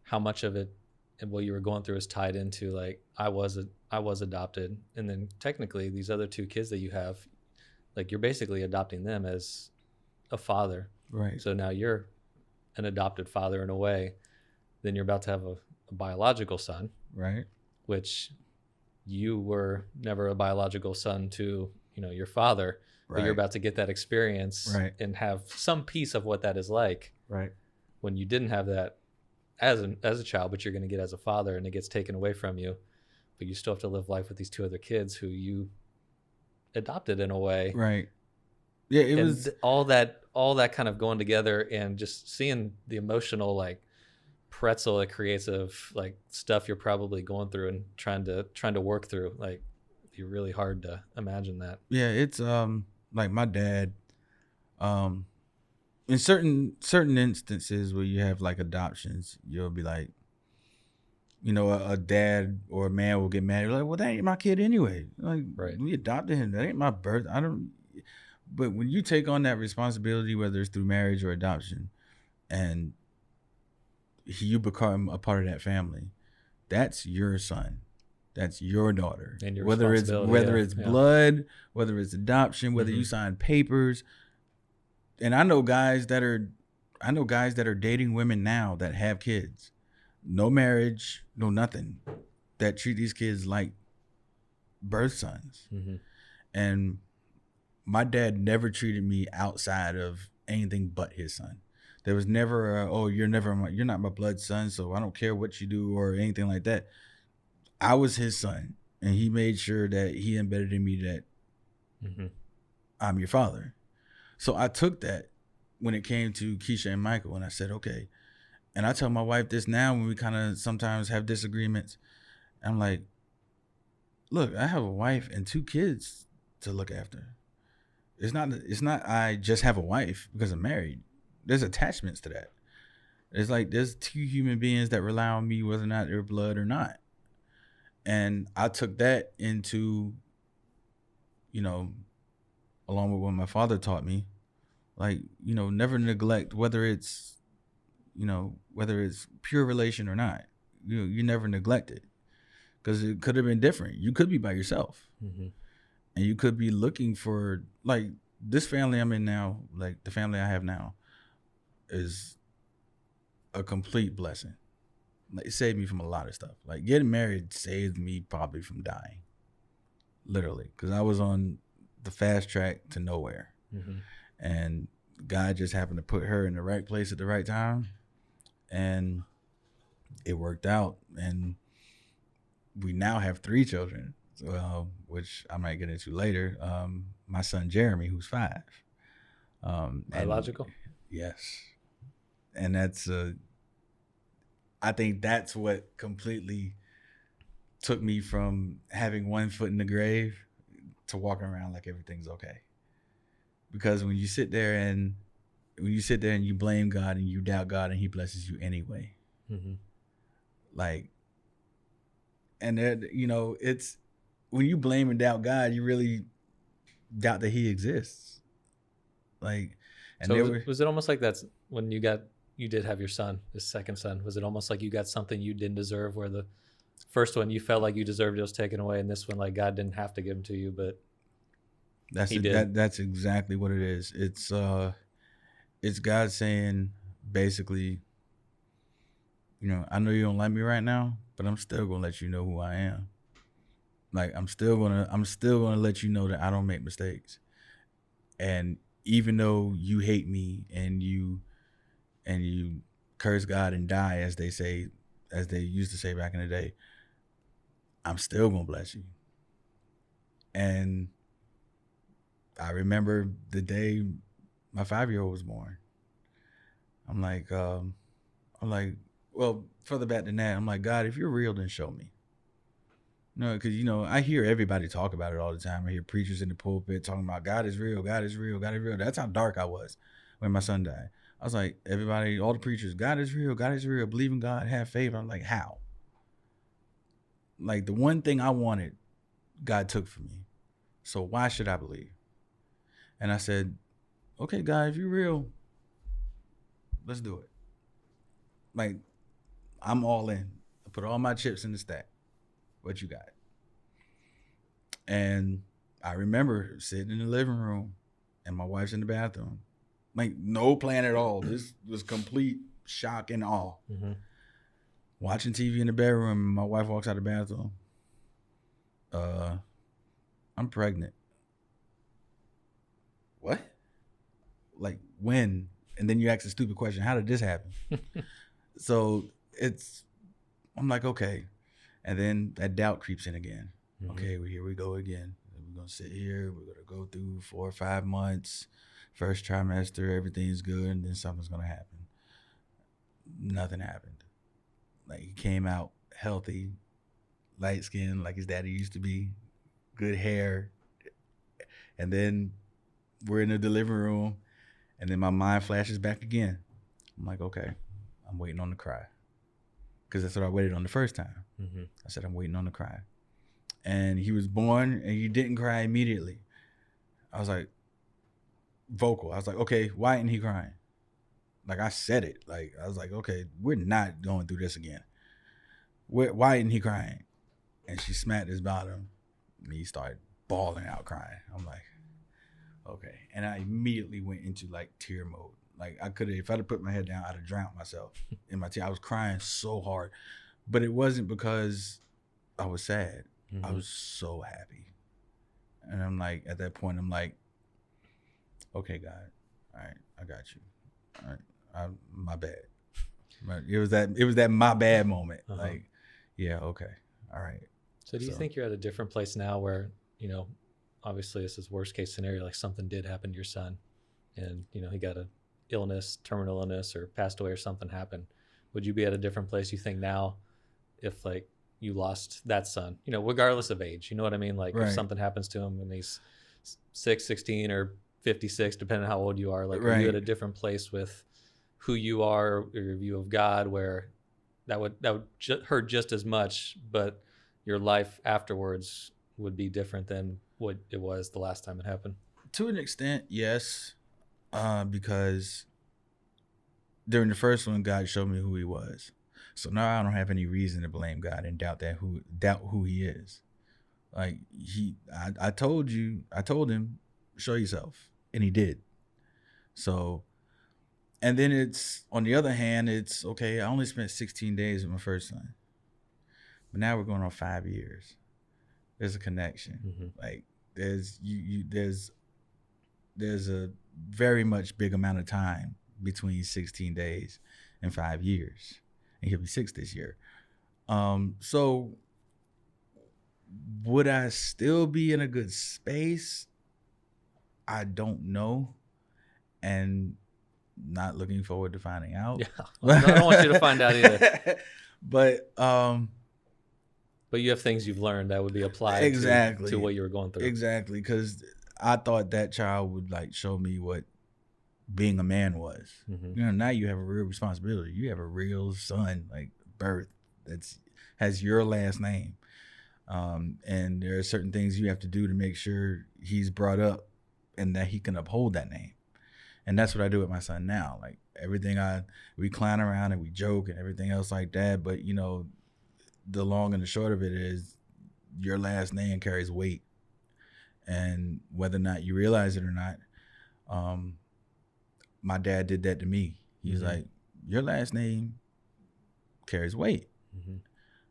how much of it and what you were going through is tied into, like, I was adopted, and then technically these other two kids that you have, like, you're basically adopting them as a father. Right. So now you're an adopted father in a way. Then you're about to have a biological son. Right. Which you were never a biological son to, your father. Right. But you're about to get that experience, right, and have some piece of what that is like. Right. When you didn't have that as a child, but you're going to get as a father, and it gets taken away from you. But you still have to live life with these two other kids who you adopted in a way. Right. Yeah, it was all that kind of going together, and just seeing the emotional, like, pretzel it creates of, like, stuff you're probably going through and trying to work through. Like, it'd be really hard to imagine that. Yeah, it's like my dad, in certain instances where you have, like, adoptions, you'll be like, a dad or a man will get mad. You're like, well, that ain't my kid anyway. Like, right, we adopted him. That ain't my birth. But when you take on that responsibility, whether it's through marriage or adoption, and you become a part of that family, that's your son. That's your daughter. And your whether it's blood, whether it's adoption, whether you sign papers. And I know guys that are dating women now that have kids. No marriage, no nothing, that treat these kids like birth sons. And my dad never treated me outside of anything but his son. There was never you're not my blood son, so I don't care what you do or anything like that. I was his son, and he made sure that he embedded in me that I'm your father. So I took that when it came to Keisha and Michael, and I said, okay. And I tell my wife this now when we kind of sometimes have disagreements. I'm like, look, I have a wife and 2 kids to look after. It's not I just have a wife because I'm married. There's attachments to that. It's like there's 2 human beings that rely on me whether or not they're blood or not. And I took that into, along with what my father taught me, like, never neglect whether it's pure relation or not. You never neglect it, because it could have been different. You could be by yourself, and you could be looking for, like, this family I'm in now, like the family I have now, is a complete blessing. Like, it saved me from a lot of stuff. Like, getting married saved me probably from dying, literally, because I was on the fast track to nowhere, and God just happened to put her in the right place at the right time, and it worked out. And we now have 3 children, which I might get into later. My son Jeremy, who's 5. Biological? Yes. And that's I think that's what completely took me from having one foot in the grave to walking around like everything's okay. Because when you sit there and you blame God and you doubt God and he blesses you anyway. Like, and it's when you blame and doubt God, you really doubt that he exists. Like, and so was it almost like that's when you did have your son, this second son, was it almost like you got something you didn't deserve, where the first one you felt like you deserved, it was taken away, and this one, like, God didn't have to give him to you, but he did. That's exactly what it is. It's God saying, basically, I know you don't like me right now, but I'm still gonna let you know who I am. Like, I'm still gonna let you know that I don't make mistakes. And even though you hate me and you curse God and die, as they used to say back in the day, I'm still gonna bless you. And I remember the day my 5-year-old was born. I'm like, well, further back than that, I'm like, God, if you're real, then show me. Because, I hear everybody talk about it all the time. I hear preachers in the pulpit talking about God is real, God is real, God is real. That's how dark I was when my son died. I was like, everybody, all the preachers, God is real, believe in God, have faith. I'm like, how? Like, the one thing I wanted, God took from me. So why should I believe? And I said, okay, God, if you're real, let's do it. Like, I'm all in. I put all my chips in the stack. What you got? And I remember sitting in the living room and my wife's in the bathroom. Like, no plan at all. This was complete shock and awe. Watching TV in the bedroom, and my wife walks out of the bathroom. I'm pregnant. What? Like, when? And then you ask a stupid question, how did this happen? So I'm like, okay. And then that doubt creeps in again. Okay, well, here we go again. We're going to sit here. We're going to go through 4 or 5 months. First trimester, everything's good. And then something's going to happen. Nothing happened. Like, he came out healthy, light skin, like his daddy used to be, good hair. And then we're in the delivery room. And then my mind flashes back again. I'm like, okay, I'm waiting on the cry. Because that's what I waited on the first time. I said, I'm waiting on the cry. And he was born and he didn't cry immediately. I was like, vocal. I was like, okay, why isn't he crying? Like, I said it. Like, I was like, okay, we're not going through this again. Why isn't he crying? And she smacked his bottom and he started bawling out crying. I'm like, okay. And I immediately went into like tear mode. Like, if I'd have put my head down, I'd have drowned myself in my tears. I was crying so hard, but it wasn't because I was sad. I was so happy. And I'm like, at that point, I'm like, okay, God, all right, I got you. All right, my bad. It was that my bad moment. Like, yeah, okay, all right. So do you think you're at a different place now where, you know, obviously this is worst case scenario, like something did happen to your son and, you know, he got a illness, terminal illness, or passed away or something happened. Would you be at a different place, you think, now if like you lost that son, you know, regardless of age, you know what I mean? Like if something happens to him and he's 6, 16 or 56, depending on how old you are, like are you at a different place with who you are or your view of God, where that would hurt just as much, but your life afterwards would be different than what it was the last time it happened? To an extent, yes. Because during the first one, God showed me who he was. So now I don't have any reason to blame God and doubt who he is. Like I told him, show yourself. And he did. So, and then it's, on the other hand, it's okay. I only spent 16 days with my first son, but now we're going on 5 years. There's a connection. Mm-hmm. Like there's a very much big amount of time between 16 days and 5 years. And he'll be 6 this year. So would I still be in a good space? I don't know. And not looking forward to finding out. Yeah. I don't want you to find out either. But you have things you've learned that would be applied to what you were going through. Exactly. Because I thought that child would like show me what being a man was. Mm-hmm. You know, now you have a real responsibility. You have a real son, like birth, has your last name. And there are certain things you have to do to make sure he's brought up and that he can uphold that name. And that's what I do with my son now. Like everything, we clown around and we joke and everything else like that. But you know, the long and the short of it is your last name carries weight. And whether or not you realize it or not, my dad did that to me. He's mm-hmm. like, your last name carries weight. Mm-hmm.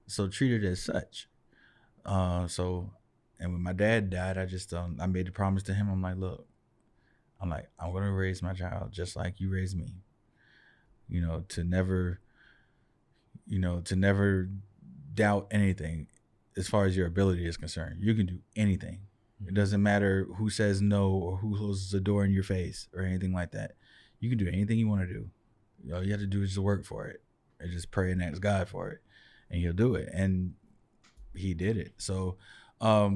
So treat it as such. And when my dad died, I made the promise to him. I'm like, look, I'm going to raise my child just like you raised me, you know, to never doubt anything as far as your ability is concerned. You can do anything. Mm-hmm. It doesn't matter who says no or who closes the door in your face or anything like that. You can do anything you want to do. All you have to do is just work for it and just pray and ask God for it, and he'll do it. And he did it. So, I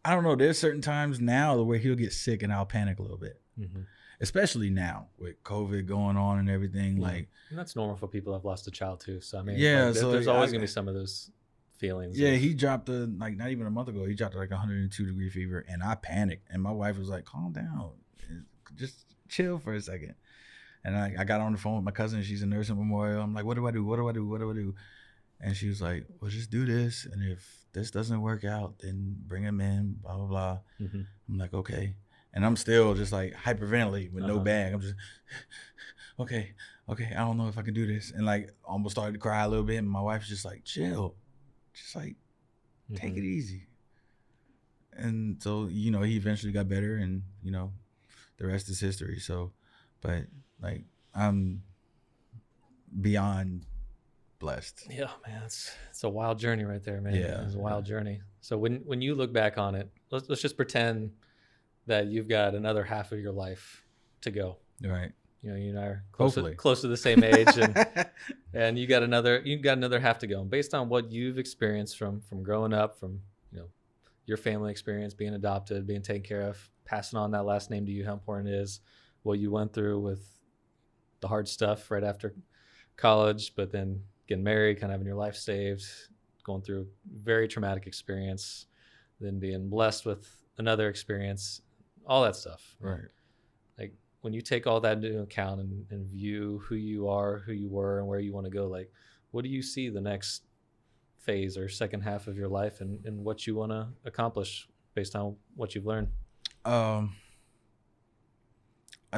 don't know. There's certain times now where he'll get sick and I'll panic a little bit, mm-hmm. especially now with COVID going on and everything. Yeah. Like, and that's normal for people who've lost a child too. So I mean, yeah, like, there's always gonna be some of those feelings. Yeah, he dropped not even a month ago. He dropped like 102-degree fever, and I panicked. And my wife was like, "Calm down, just chill for a second." And I got on the phone with my cousin. She's a nurse at Memorial. I'm like, "What do I do? What do I do? What do I do?" And she was like, "Well, just do this, and if this doesn't work out, then bring him in, blah, blah, blah." Mm-hmm. I'm like, okay. And I'm still just like hyperventilating with no bag. I'm just, okay, I don't know if I can do this. And like almost started to cry a little bit. And my wife's just like, chill. Just like, take it easy. And so, you know, he eventually got better and, you know, the rest is history. So, but like, I'm beyond blessed. Yeah, man, it's a wild journey right there, man. Yeah, it's a wild journey. So when you look back on it, let's just pretend that you've got another half of your life to go. Right. You know, you and I are close to the same age, and you got another half to go. And based on what you've experienced from growing up, from you know your family experience, being adopted, being taken care of, passing on that last name to you, how important it is, what you went through with the hard stuff right after college, but then getting married, kind of having your life saved, going through a very traumatic experience, then being blessed with another experience, all that stuff. Right. Like when you take all that into account and view who you are, who you were, and where you want to go, like what do you see the next phase or second half of your life and what you want to accomplish based on what you've learned? I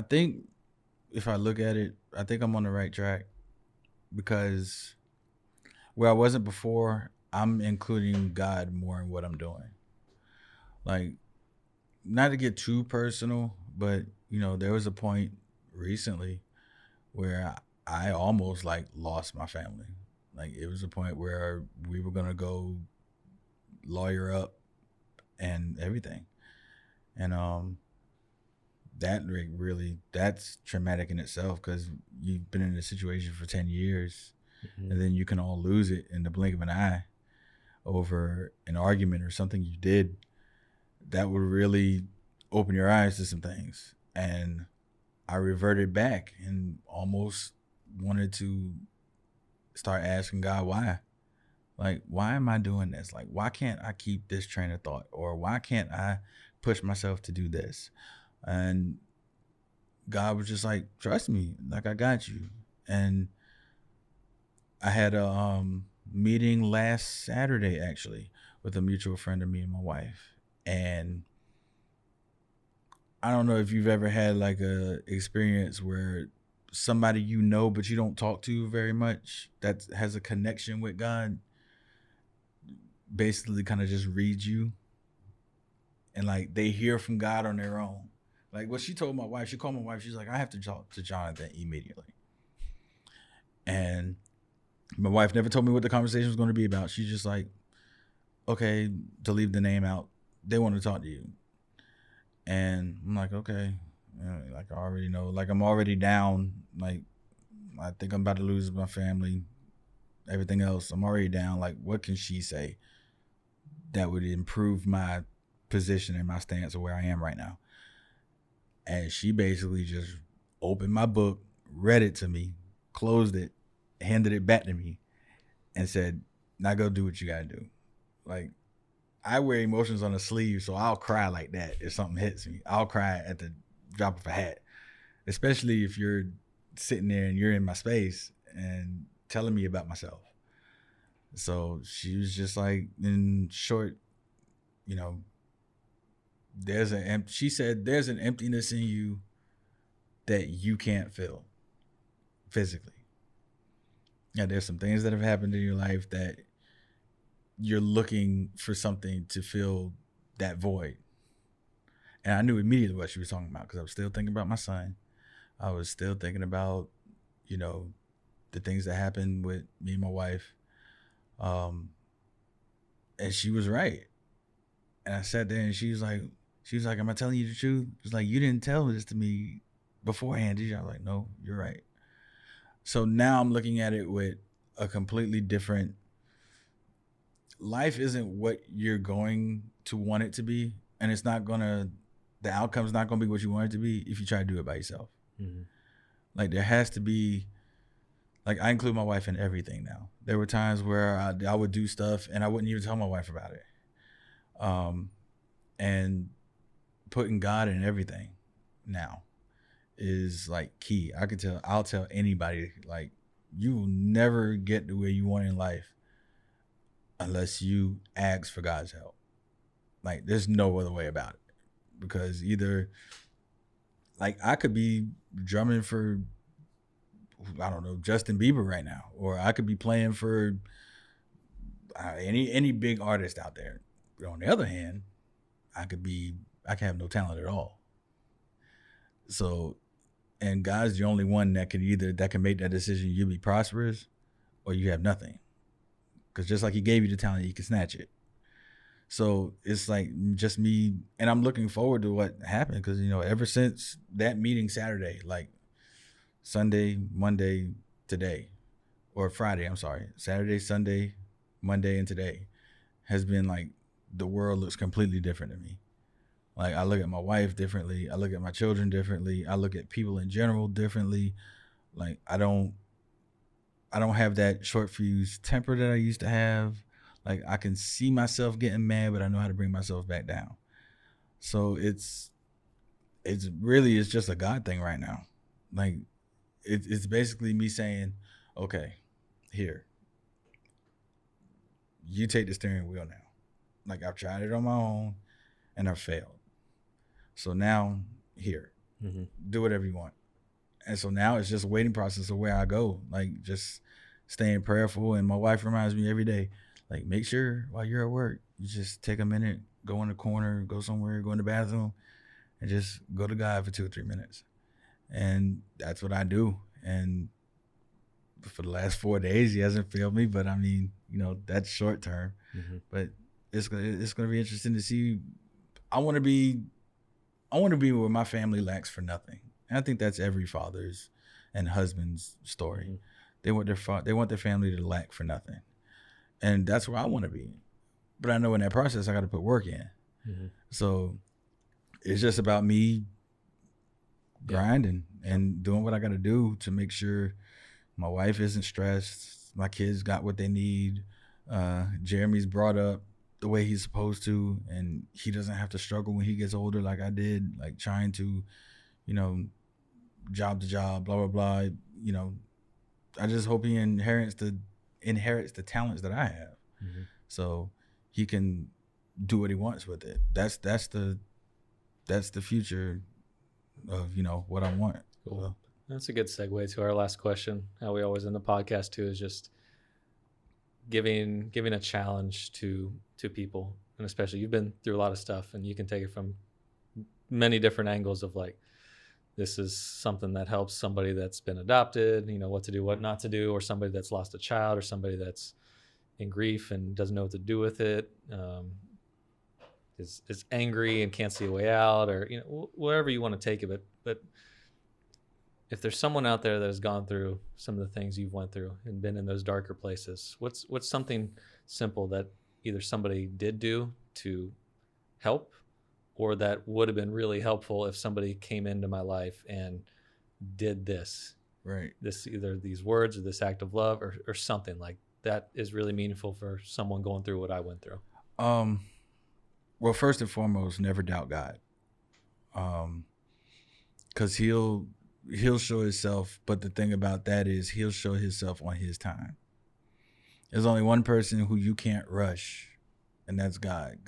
think if I look at it, I think I'm on the right track because where I wasn't before, I'm including God more in what I'm doing. Like, not to get too personal, but, you know, there was a point recently where I almost, like, lost my family. Like, it was a point where we were going to go lawyer up and everything. And that's traumatic in itself, because you've been in a situation for 10 years and then you can all lose it in the blink of an eye over an argument or something you did that would really open your eyes to some things. And I reverted back and almost wanted to start asking God why. Like, why am I doing this? Like, why can't I keep this train of thought? Or why can't I push myself to do this? And God was just like, trust me, like, I got you. And I had a meeting last Saturday, actually, with a mutual friend of me and my wife. And I don't know if you've ever had like a experience where somebody you know but you don't talk to very much that has a connection with God basically kind of just reads you, and like they hear from God on their own. Like what she told my wife, she called my wife, she's like, I have to talk to Jonathan immediately. And my wife never told me what the conversation was going to be about. She's just like, okay, to leave the name out, they want to talk to you. And I'm like, okay, like I already know, like I'm already down. Like I think I'm about to lose my family, everything else. I'm already down. Like what can she say that would improve my position and my stance of where I am right now? And she basically just opened my book, read it to me, closed it, handed it back to me, and said, now go do what you gotta do. Like, I wear emotions on a sleeve, so I'll cry like that if something hits me. I'll cry at the drop of a hat, especially if you're sitting there and you're in my space and telling me about myself. So she was just like, in short, you know, she said there's an emptiness in you that you can't fill physically. Yeah, there's some things that have happened in your life that you're looking for something to fill that void. And I knew immediately what she was talking about, because I was still thinking about my son. I was still thinking about, you know, the things that happened with me and my wife. And she was right. And I sat there and she was like, am I telling you the truth? It's like, you didn't tell this to me beforehand, did you? I was like, no, you're right. So now I'm looking at it with a completely different. Life isn't what you're going to want it to be, and the outcome's not gonna be what you want it to be if you try to do it by yourself. Mm-hmm. Like there has to be, like I include my wife in everything now. There were times where I would do stuff and I wouldn't even tell my wife about it. And putting God in everything now is like key. I'll tell anybody, like, you will never get to where you want in life unless you ask for God's help. Like there's no other way about it, because either like I could be drumming for, I don't know, Justin Bieber right now, or I could be playing for any big artist out there. But on the other hand, I can have no talent at all. So, and God's the only one that can make that decision. You'll be prosperous or you have nothing. Because just like he gave you the talent, he can snatch it. So it's like just me, and I'm looking forward to what happened, because, you know, ever since that meeting Saturday, like Sunday, Monday, today, or Friday, I'm sorry, Saturday, Sunday, Monday, and today has been like the world looks completely different to me. Like I look at my wife differently. I look at my children differently. I look at people in general differently. Like I don't have that short fuse temper that I used to have. Like I can see myself getting mad, but I know how to bring myself back down. So it's just a God thing right now. Like it's basically me saying, okay, here, you take the steering wheel now. Like I've tried it on my own and I've failed. So now here, do whatever you want. And so now it's just a waiting process of where I go, like just staying prayerful. And my wife reminds me every day, like, make sure while you're at work, you just take a minute, go in the corner, go somewhere, go in the bathroom, and just go to God for 2 or 3 minutes. And that's what I do. And for the last 4 days, he hasn't failed me, but I mean, you know, that's short term. Mm-hmm. But it's gonna be interesting to see. I want to be where my family lacks for nothing. And I think that's every father's and husband's story. Mm-hmm. They want their family to lack for nothing, and that's where I want to be. But I know in that process I got to put work in. Mm-hmm. So it's just about me grinding and doing what I got to do to make sure my wife isn't stressed, my kids got what they need, Jeremy's brought up the way he's supposed to, and he doesn't have to struggle when he gets older like I did, like trying to, job to job, blah, blah, blah. I just hope he inherits the talents that I have. Mm-hmm. So he can do what he wants with it. That's the future of, what I want. Cool. So. That's a good segue to our last question. How we always end the podcast too is just giving a challenge to people, and especially you've been through a lot of stuff, and you can take it from many different angles of like, this is something that helps somebody that's been adopted, what to do, what not to do, or somebody that's lost a child, or somebody that's in grief and doesn't know what to do with it, is angry and can't see a way out, or wherever you want to take it. But if there's someone out there that has gone through some of the things you've went through and been in those darker places, what's something simple that either somebody did do to help, or that would have been really helpful if somebody came into my life and did this, right? This, either these words or this act of love or something like that is really meaningful for someone going through what I went through. Well, first and foremost, never doubt God. 'Cause he'll show himself, but the thing about that is he'll show himself on his time. There's only one person who you can't rush, and that's God.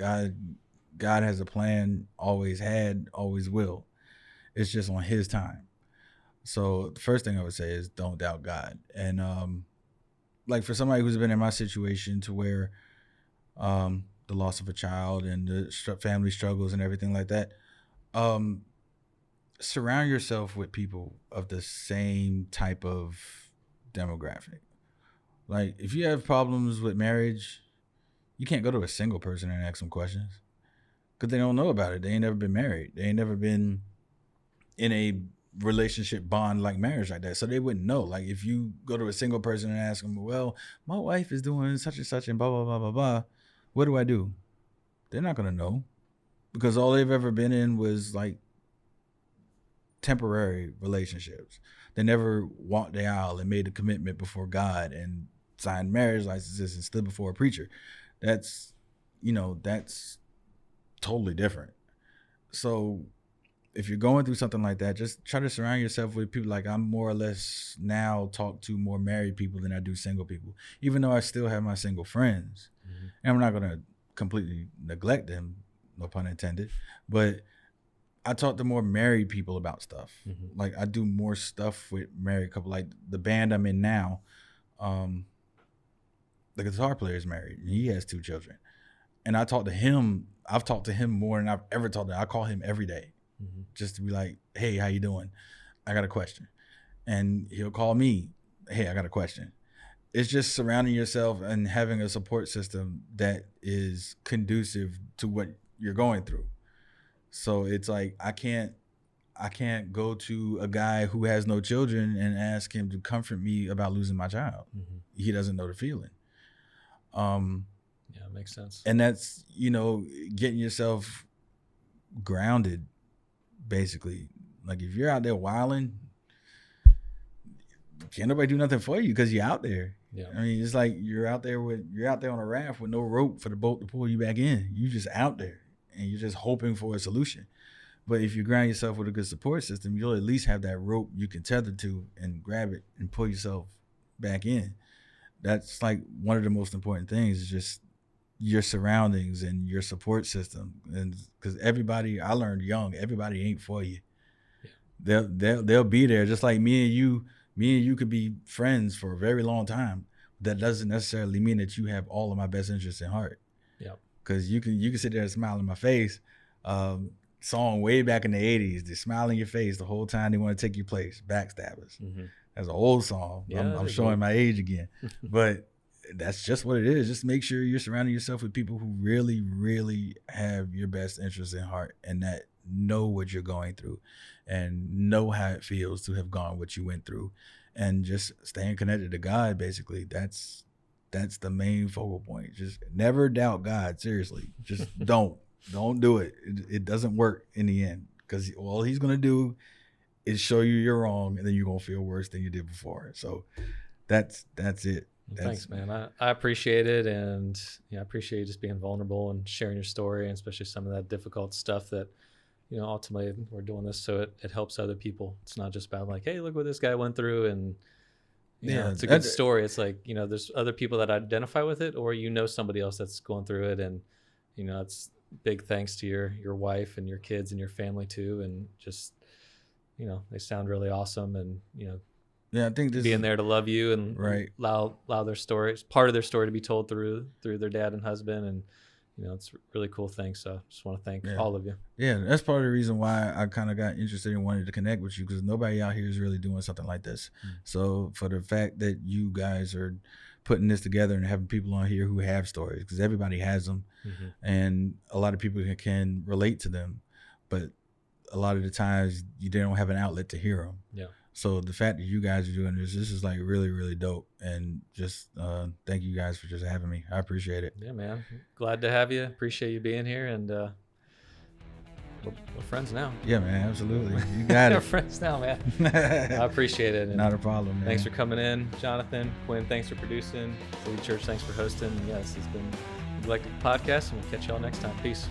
God has a plan, always had, always will. It's just on his time. So the first thing I would say is don't doubt God. And like for somebody who's been in my situation to where the loss of a child and the family struggles and everything like that, surround yourself with people of the same type of demographic. Like if you have problems with marriage, you can't go to a single person and ask them questions because they don't know about it. They ain't never been married. They ain't never been in a relationship bond like marriage like that. So they wouldn't know. Like if you go to a single person and ask them, well, my wife is doing such and such and blah, blah, blah, blah, blah. What do I do? They're not going to know because all they've ever been in was like temporary relationships. They never walked the aisle and made a commitment before God and signed marriage licenses and stood before a preacher. That's totally different. So if you're going through something like that, just try to surround yourself with people. Like I'm more or less now talk to more married people than I do single people, even though I still have my single friends. Mm-hmm. And I'm not going to completely neglect them, no pun intended, but I talk to more married people about stuff. Mm-hmm. Like I do more stuff with married couple. Like the band I'm in now, the guitar player is married and he has 2 children. And I talk to him. I've talked to him more than I've ever talked to him. I call him every day. Mm-hmm. Just to be like, hey, how you doing? I got a question. And he'll call me, hey, I got a question. It's just surrounding yourself and having a support system that is conducive to what you're going through. So it's like I can't go to a guy who has no children and ask him to comfort me about losing my child. Mm-hmm. He doesn't know the feeling. Yeah, it makes sense. And that's, getting yourself grounded, basically. Like if you're out there wilding, can't nobody do nothing for you because you're out there. Yeah. I mean, it's like you're out there on a raft with no rope for the boat to pull you back in. You just out there and you're just hoping for a solution. But if you ground yourself with a good support system, you'll at least have that rope you can tether to and grab it and pull yourself back in. That's like one of the most important things is just your surroundings and your support system. And because everybody, I learned young, everybody ain't for you. Yeah. They'll be there. Just like me and you could be friends for a very long time. That doesn't necessarily mean that you have all of my best interests in heart. Yeah. Because you can sit there and smile in my face. Song way back in the 80s, they smile in your face the whole time they want to take your place. Backstabbers. Mm-hmm. That's an old song. Yeah, I'm showing my age again. But that's just what it is. Just make sure you're surrounding yourself with people who really, really have your best interests in heart and that know what you're going through and know how it feels to have gone what you went through, and just staying connected to God. Basically, that's the main focal point. Just never doubt God. Seriously, just don't do it. It doesn't work in the end, because all he's going to do is show you you're wrong, and then you're going to feel worse than you did before. So that's it. Thanks, man. I appreciate it. And I appreciate you just being vulnerable and sharing your story, and especially some of that difficult stuff that, ultimately we're doing this so it helps other people. It's not just about like, hey, look what this guy went through. And, it's a good story. It's like, there's other people that identify with it, or, somebody else that's going through it. And, it's big thanks to your wife and your kids and your family too. And just, they sound really awesome. And, I think this being there to love you and right. allow their story, it's part of their story to be told through their dad and husband. And, it's a really cool thing. So just want to thank all of you. Yeah, that's part of the reason why I kind of got interested and wanted to connect with you, because nobody out here is really doing something like this. So for the fact that you guys are putting this together and having people on here who have stories, because everybody has them, and a lot of people can relate to them, but a lot of the times they don't have an outlet to hear them. Yeah. So the fact that you guys are doing this is like really, really dope. And just thank you guys for just having me. I appreciate it. Yeah, man. Glad to have you. Appreciate you being here. And we're friends now. Yeah, man. Absolutely. You got it. We're friends now, man. I appreciate it. And not a problem, man. Thanks for coming in, Jonathan. Quinn, thanks for producing. Philly Church, thanks for hosting. Yeah, this has been the Neglected Podcast, and we'll catch y'all next time. Peace.